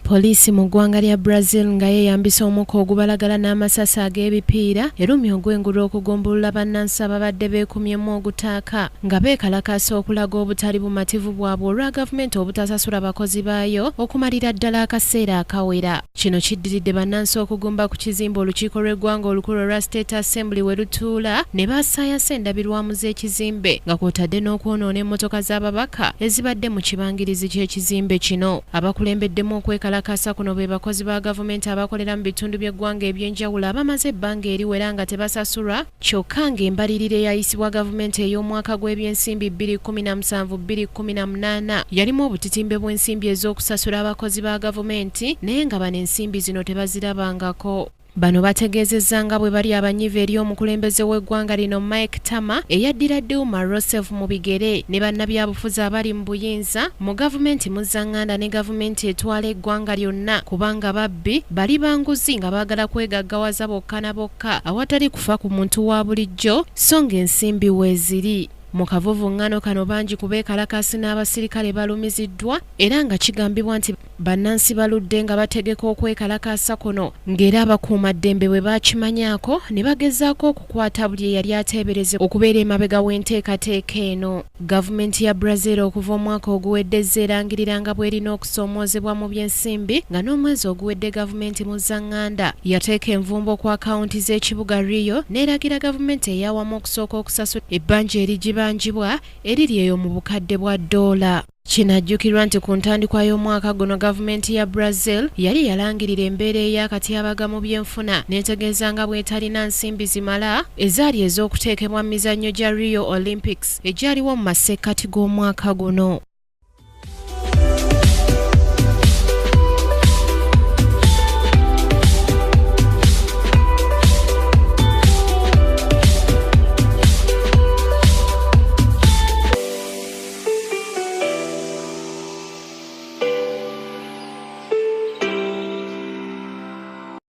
Poliisi mu ggwanga lya Brazil nga yeeyambisa omukka ogubalagala n'amasasi ag'ebipiira erumya ogw'engulu okugumbulula bannansi ababadde beekumyemu ogutaaka nga beekalakaasa okulaga obutali bumativu bwabwe olwa gavumenti obutasasula bakozi baayo okumalira ddala akaseera akawera. Kino kiddiridde bannansi okugumba ku kizimbe olukiiko lw'eggwanga olukulu olwa State Assembly we lutuula ne baasaayasa endabirwamu z'ekizimbe nga kw'otadde n'okwonoona emmotoka z'ababaka ezibadde mu kibangirizi ky'ekizimbe kino. Abakulembeddemu okwekalakaasa kuno be bakozi ba gavumenti abakolera mu bitundu by'eggwanga eby'enjawulo abamaze ebbanga eriwera nga tebasasulwa, kyokka ng'embalirira eyayisibwa gavumenti ey'omwaka gw'ebyensimbi 2017-2018 yalimu obutitimbe bw'ensimbi ez'okusasula abakozi ba gavumenti naye nga bano ensimbi zino tebazirabangako. Bano bategeezezza nga bwe bali abanyivu eri omukulembeze w'eggwanga lino Mike Tama eyaddira Dilma Rousseff mu bigere ne bannabyabufuzi abali mu buyinza mu gavumenti muzzanganda ne gavumenti etwala eggwanga lyonna kubanga babbi bali banguzi nga baagala kwegaggawaza bokka na bokka awatali kufa ku muntu wa bulijjo so ng'ensimbi weeziri. Mu kavuvuŋŋano kano bangi ku beekalakaasi n'abasirikale balumiziddwa era nga kigambibwa nti bannansi baludde nga bategeka okwekalakaasa kuno ng'era abakuumaddembe bwe baakimanyaako ne bagezaako okukwata buli eyali ateebereze okubeera emabega w'enteekateeka eno. Gavumenti ya Brazil okuva omwaka oguwedde ezza erangirira nga bw'erina okusoomoozebwa mu by'ensimbi nga n'omwezi oguwedde gavumenti muzzanganda yateeka envumbo ku akawunti z'ekibuga Rio n'eragira gavumenti ey'awamu okusooka okusasula ebbanja erigibanjibwa eriri eyo mu bukadde bwa $. Kinajjukirwa nti ku ntandikwa y'omwaka guno gavumenti ya Brazil yali yalangirira embeera ey'akatyabaga mu byenfuna n'etegeeza nga bw'etalina nsimbi zimala ezaali ez'okuteekebwa mu mizannyo gya Rio Olympics egyaliwo mu masekkati g'omwaka guno.